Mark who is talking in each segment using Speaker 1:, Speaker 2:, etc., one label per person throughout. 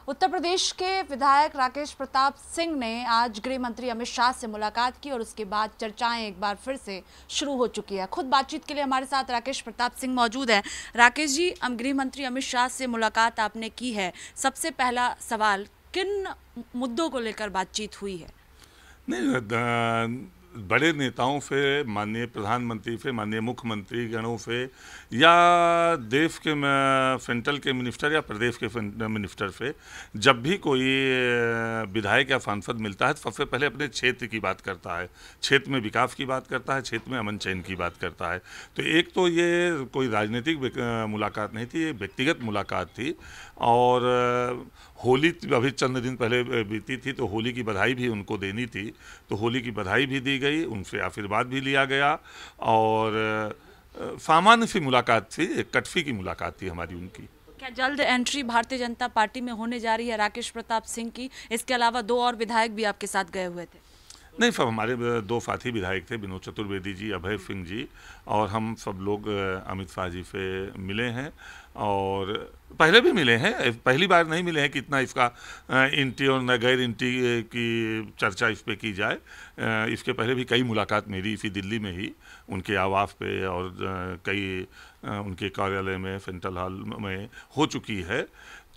Speaker 1: उत्तर प्रदेश के विधायक राकेश प्रताप सिंह ने आज गृह मंत्री अमित शाह से मुलाकात की और उसके बाद चर्चाएं एक बार फिर से शुरू हो चुकी है। खुद बातचीत के लिए हमारे साथ राकेश प्रताप सिंह मौजूद हैं। राकेश जी, गृह मंत्री अमित शाह से मुलाकात आपने की है, सबसे पहला सवाल, किन मुद्दों को लेकर बातचीत हुई है?
Speaker 2: नहीं, बड़े नेताओं से, माननीय प्रधानमंत्री से, माननीय मुख्यमंत्री गणों से, या देश के सेंट्रल के मिनिस्टर या प्रदेश के मिनिस्टर से जब भी कोई विधायक या सांसद मिलता है तो सबसे पहले अपने क्षेत्र की बात करता है, क्षेत्र में विकास की बात करता है, क्षेत्र में अमन चैन की बात करता है। तो एक तो ये कोई राजनीतिक मुलाकात नहीं थी, ये व्यक्तिगत मुलाकात थी। और होली अभी चंद दिन पहले बीती थी, तो होली की बधाई भी उनको देनी थी, तो होली की बधाई भी दी गई, उनसे आशीर्वाद भी लिया गया। और सामान्य सी मुलाकात थी, एक कटफी की मुलाकात थी हमारी उनकी।
Speaker 1: क्या जल्द एंट्री भारतीय जनता पार्टी में होने जा रही है राकेश प्रताप सिंह की? इसके अलावा दो और विधायक भी आपके साथ गए हुए थे।
Speaker 2: नहीं, सब हमारे दो साथी विधायक थे, विनोद चतुर्वेदी जी, अभय सिंह जी, और हम सब लोग अमित शाह जी से मिले हैं और पहले भी मिले हैं, पहली बार नहीं मिले हैं कि इतना इसका इंटी और न गैर इंटी की चर्चा इस पर की जाए। इसके पहले भी कई मुलाकात मेरी इसी दिल्ली में ही उनके आवास पे और कई उनके कार्यालय में, सेंट्रल हॉल में हो चुकी है।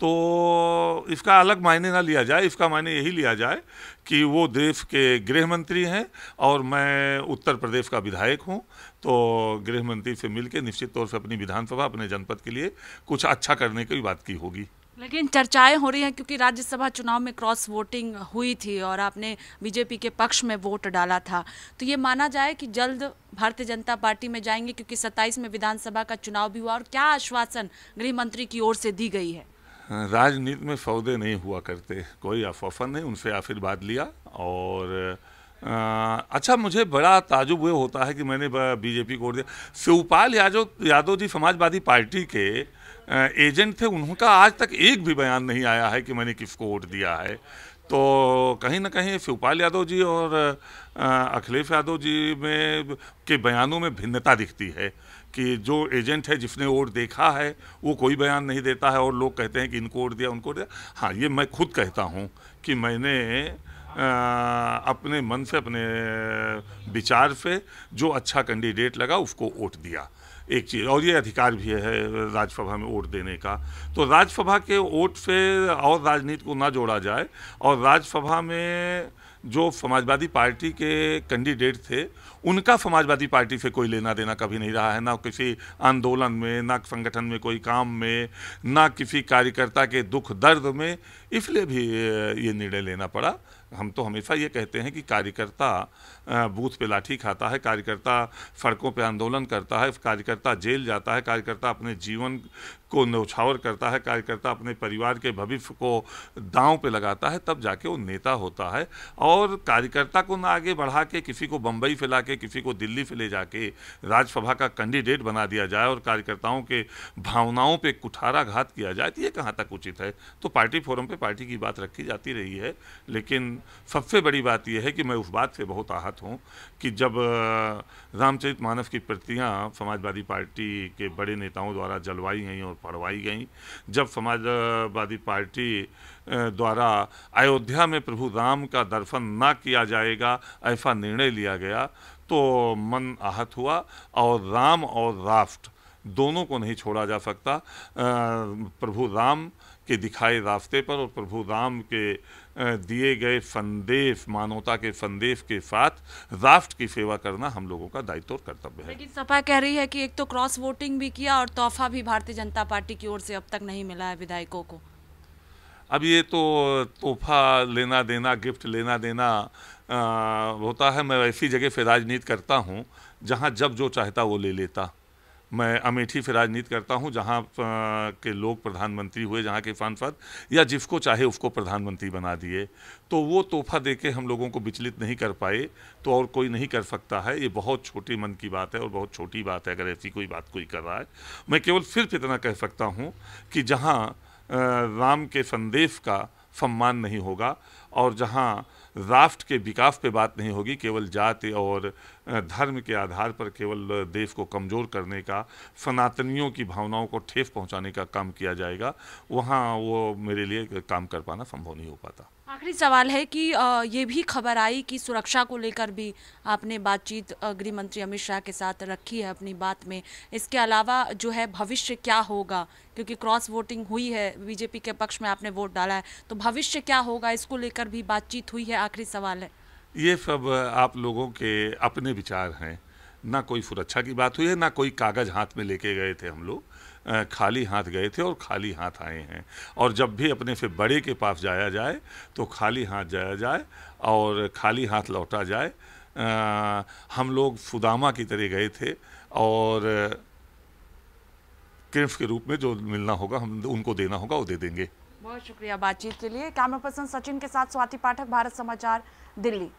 Speaker 2: तो इसका अलग मायने ना लिया जाए, इसका मायने यही लिया जाए कि वो देश के गृह मंत्री हैं और मैं उत्तर प्रदेश का विधायक हूं, तो गृह मंत्री से मिलकर निश्चित तौर से अपनी विधानसभा, अपने जनपद के लिए कुछ अच्छा करने की बात की होगी।
Speaker 1: लेकिन चर्चाएं हो रही हैं क्योंकि राज्यसभा चुनाव में क्रॉस वोटिंग हुई थी और आपने बीजेपी के पक्ष में वोट डाला था, तो ये माना जाए कि जल्द भारतीय जनता पार्टी में जाएंगे, क्योंकि 27 में विधानसभा का चुनाव भी हुआ। और क्या आश्वासन गृह मंत्री की ओर से दी गई है?
Speaker 2: राजनीति में सौदे नहीं हुआ करते, कोई आश्वासन नहीं, उनसे आशीर्वाद लिया। और अच्छा, मुझे बड़ा ताजुब ये होता है कि मैंने बीजेपी को वोट दिया। शिवपाल यादव जी समाजवादी पार्टी के एजेंट थे, उनका आज तक एक भी बयान नहीं आया है कि मैंने किसको वोट दिया है। तो कहीं ना कहीं शिवपाल यादव जी और अखिलेश यादव जी के बयानों में भिन्नता दिखती है कि जो एजेंट है, जिसने वोट देखा है, वो कोई बयान नहीं देता है और लोग कहते हैं कि इनको वोट दिया, उनको दिया। हाँ, ये मैं खुद कहता हूँ कि मैंने अपने मन से, अपने विचार से जो अच्छा कैंडिडेट लगा उसको वोट दिया, एक चीज़। और ये अधिकार भी है राज्यसभा में वोट देने का। तो राज्यसभा के वोट से और राजनीति को ना जोड़ा जाए। और राज्यसभा में जो समाजवादी पार्टी के कैंडिडेट थे, उनका समाजवादी पार्टी से कोई लेना देना कभी नहीं रहा है, ना किसी आंदोलन में, ना संगठन में कोई काम में, ना किसी कार्यकर्ता के दुख दर्द में, इसलिए भी ये निर्णय लेना पड़ा। हम तो हमेशा ये कहते हैं कि कार्यकर्ता बूथ पे लाठी खाता है, कार्यकर्ता सड़कों पे आंदोलन करता है, कार्यकर्ता जेल जाता है, कार्यकर्ता अपने जीवन को न्यौछावर करता है, कार्यकर्ता अपने परिवार के भविष्य को दांव पे लगाता है, तब जाके वो नेता होता है। और कार्यकर्ता को ना आगे बढ़ा के किसी को बम्बई फैला के, किसी को दिल्ली से ले जाके राज्यसभा का कैंडिडेट बना दिया जाए और कार्यकर्ताओं के भावनाओं पे कुठाराघात किया जाए, तो ये कहाँ तक उचित है? तो पार्टी फोरम पे पार्टी की बात रखी जाती रही है। लेकिन सबसे बड़ी बात यह है कि मैं उस बात से बहुत आहत हूँ कि जब रामचरितमानस की प्रतियां समाजवादी पार्टी के बड़े नेताओं द्वारा जलवाई गई और पढ़वाई गई, जब समाजवादी पार्टी द्वारा अयोध्या में प्रभु राम का दर्शन ना किया जाएगा ऐसा निर्णय लिया गया, तो मन आहत हुआ। और राम और राष्ट्र दोनों को नहीं छोड़ा जा सकता। प्रभु राम के दिखाए रास्ते पर और प्रभु राम के दिए गए संदेश, मानवता के संदेश के साथ राष्ट्र की सेवा करना हम लोगों का दायित्व और कर्तव्य है।
Speaker 1: लेकिन सपा कह रही है कि एक तो क्रॉस वोटिंग भी किया और तोहफा भी भारतीय जनता पार्टी की ओर से अब तक नहीं मिला है विधायकों को।
Speaker 2: अब ये तो तोहफा लेना देना, गिफ्ट लेना देना होता है। मैं ऐसी जगह से राजनीति करता हूँ जहाँ जब जो चाहता वो ले लेता। मैं अमेठी से राजनीति करता हूं, जहां के लोग प्रधानमंत्री हुए, जहां के सांसद या जिसको चाहे उसको प्रधानमंत्री बना दिए, तो वो तोहफा देके हम लोगों को विचलित नहीं कर पाए, तो और कोई नहीं कर सकता है। ये बहुत छोटी मन की बात है और बहुत छोटी बात है अगर ऐसी कोई बात कोई कर रहा है। मैं केवल सिर्फ इतना कह सकता हूँ कि जहाँ राम के संदेश का सम्मान नहीं होगा और जहां राष्ट्र के विकास पे बात नहीं होगी, केवल जाति और धर्म के आधार पर केवल देश को कमज़ोर करने का, सनातनियों की भावनाओं को ठेस पहुंचाने का काम किया जाएगा, वहां वो मेरे लिए काम कर पाना संभव नहीं हो पाता।
Speaker 1: आखिरी सवाल है कि ये भी खबर आई कि सुरक्षा को लेकर भी आपने बातचीत गृह मंत्री अमित शाह के साथ रखी है अपनी बात में। इसके अलावा जो है भविष्य क्या होगा, क्योंकि क्रॉस वोटिंग हुई है, बीजेपी के पक्ष में आपने वोट डाला है, तो भविष्य क्या होगा इसको लेकर भी बातचीत हुई है? आखिरी सवाल है।
Speaker 2: ये सब आप लोगों के अपने विचार हैं, ना कोई सुरक्षा की बात हुई है, ना कोई कागज हाथ में लेके गए थे हम लोग, खाली हाथ गए थे और खाली हाथ आए हैं। और जब भी अपने से बड़े के पास जाया जाए तो खाली हाथ जाया जाए और खाली हाथ लौटा जाए। हम लोग सुदामा की तरह गए थे और कृष्ण के रूप में जो मिलना होगा हम उनको देना होगा वो दे देंगे।
Speaker 1: बहुत शुक्रिया बातचीत के लिए। कैमरा पर्सन सचिन के साथ स्वाति पाठक, भारत समाचार, दिल्ली।